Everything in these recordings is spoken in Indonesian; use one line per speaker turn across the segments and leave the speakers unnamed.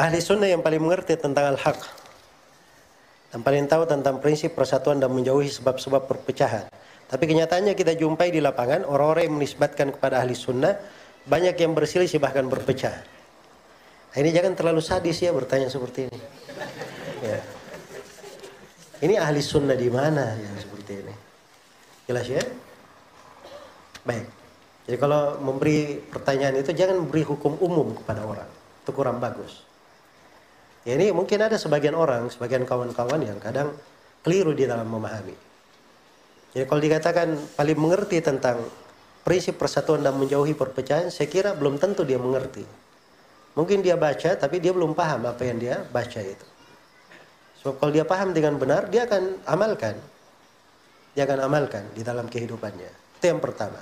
Ahli sunnah yang paling mengerti tentang al-haq dan paling tahu tentang prinsip persatuan dan menjauhi sebab-sebab perpecahan. Tapi kenyataannya kita jumpai di lapangan orang-orang yang menisbatkan kepada ahli sunnah banyak yang berselisih bahkan berpecah. Ini jangan terlalu sadis ya bertanya seperti ini. Ya. Ini ahli sunnah di mana yang seperti ini? Jelas ya? Baik. Jadi kalau memberi pertanyaan itu jangan beri hukum umum kepada orang. Itu kurang bagus. Ya ini mungkin ada sebagian orang, sebagian kawan-kawan yang kadang keliru di dalam memahami. Jadi kalau dikatakan paling mengerti tentang prinsip persatuan dan menjauhi perpecahan, saya kira belum tentu dia mengerti. Mungkin dia baca, tapi dia belum paham apa yang dia baca itu. So, kalau dia paham dengan benar, dia akan amalkan. Dia akan amalkan di dalam kehidupannya. Itu yang pertama.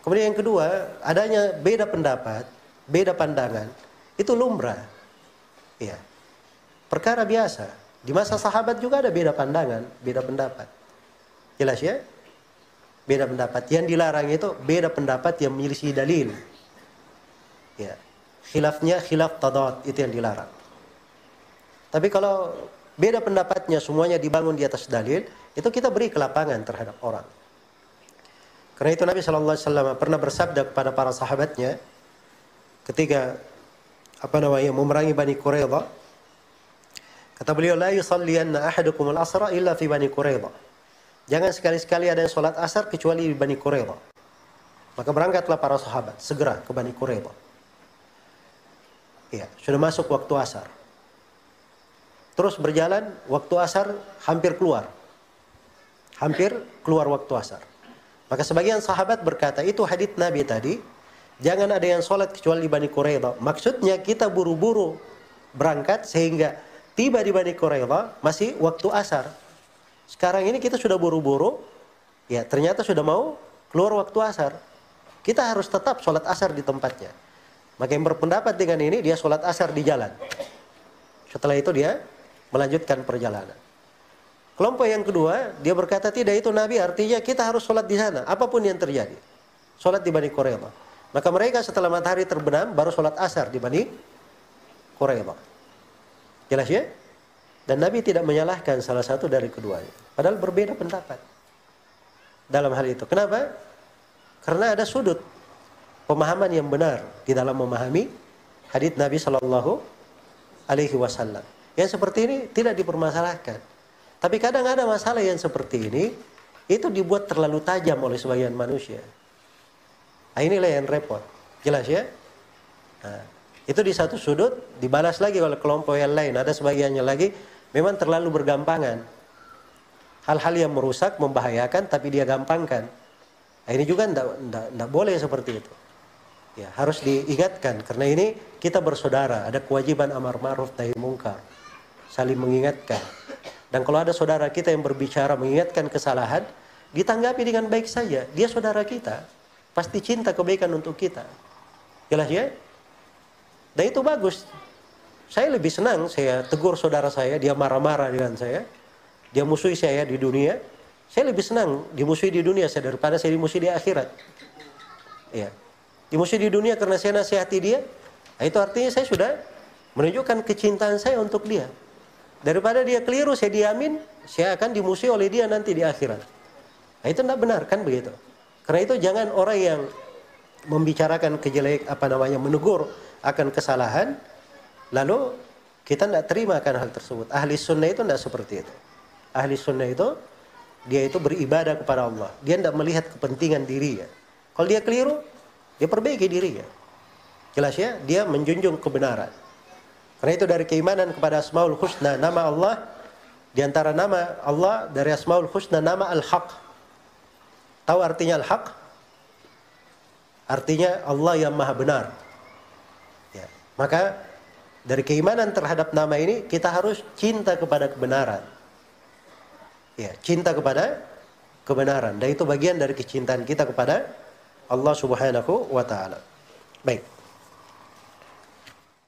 Kemudian yang kedua, adanya beda pendapat, beda pandangan, itu lumrah. Ya. Perkara biasa. Di masa sahabat juga ada beda pandangan, beda pendapat. Jelas ya? Beda pendapat. Yang dilarang itu beda pendapat yang menyelisih dalil. Ya. Khilafnya khilaf tadad, itu yang dilarang. Tapi kalau beda pendapatnya semuanya dibangun di atas dalil, itu kita beri kelapangan terhadap orang. Karena itu Nabi SAW pernah bersabda kepada para sahabatnya ketika memerangi Bani Quraidah. Kata beliau, la yusalliyanna ahadukum al-asra illa fi Bani Quraidah. Jangan sekali-sekali ada yang sholat asar kecuali di Bani Quraidah. Maka berangkatlah para sahabat segera ke Bani Quraidah. Ya, sudah masuk waktu asar. Terus berjalan, waktu asar hampir keluar. Hampir keluar waktu asar. Maka sebagian sahabat berkata, itu hadits Nabi tadi, jangan ada yang sholat kecuali di Bani Quraidah. Maksudnya kita buru-buru berangkat sehingga tiba di Bani Quraidah masih waktu asar. Sekarang ini kita sudah buru-buru, ya ternyata sudah mau keluar waktu asar. Kita harus tetap sholat asar di tempatnya. Maka yang berpendapat dengan ini, dia sholat asar di jalan. Setelah itu dia melanjutkan perjalanan. Kelompok yang kedua, dia berkata tidak, itu Nabi artinya kita harus sholat di sana, apapun yang terjadi. Sholat di Bani Quraidah. Maka mereka setelah matahari terbenam, baru sholat asar di Bani Quraidah. Jelas ya? Dan Nabi tidak menyalahkan salah satu dari keduanya. Padahal berbeda pendapat dalam hal itu. Kenapa? Karena ada sudut pemahaman yang benar di dalam memahami hadits Nabi Shallallahu Alaihi Wasallam. Yang seperti ini tidak dipermasalahkan. Tapi kadang ada masalah yang seperti ini, itu dibuat terlalu tajam oleh sebagian manusia. Nah, inilah yang repot. Jelas ya? Nah, itu di satu sudut dibalas lagi oleh kelompok yang lain. Ada sebagiannya lagi memang terlalu bergampangan. Hal-hal yang merusak, membahayakan, tapi dia gampangkan. Nah, ini juga tidak boleh seperti itu. Ya, harus diingatkan karena ini kita bersaudara, ada kewajiban amar ma'ruf nahi mungkar, saling mengingatkan. Dan kalau ada saudara kita yang berbicara mengingatkan kesalahan, ditanggapi dengan baik saja. Dia saudara kita, pasti cinta kebaikan untuk kita. Jelas ya? Dan itu bagus. Saya lebih senang saya tegur saudara saya, dia marah-marah dengan saya, dia musuhi saya di dunia. Saya lebih senang dimusuhi di dunia saya daripada saya dimusuhi di akhirat. Ya. Dimusuhi di dunia karena saya nasihati dia, nah itu artinya saya sudah menunjukkan kecintaan saya untuk dia. Daripada dia keliru, saya diamin, saya akan dimusuhi oleh dia nanti di akhirat. Nah itu tidak benar, kan begitu. Karena itu jangan orang yang membicarakan menegur akan kesalahan, lalu kita tidak terima akan hal tersebut. Ahli sunnah itu tidak seperti itu. Ahli sunnah itu, dia itu beribadah kepada Allah. Dia tidak melihat kepentingan dirinya. Kalau dia keliru, dia perbaiki dirinya. Jelas ya? Dia menjunjung kebenaran. Karena itu dari keimanan kepada Asmaul Husna, nama Allah, di antara nama Allah dari Asmaul Husna, nama Al-Haq. Tahu artinya Al-Haq? Artinya Allah yang maha benar. Ya. Maka dari keimanan terhadap nama ini, kita harus cinta kepada kebenaran. Ya, cinta kepada kebenaran. Dan itu bagian dari kecintaan kita kepada Allah Subhanahu wa Ta'ala. Baik.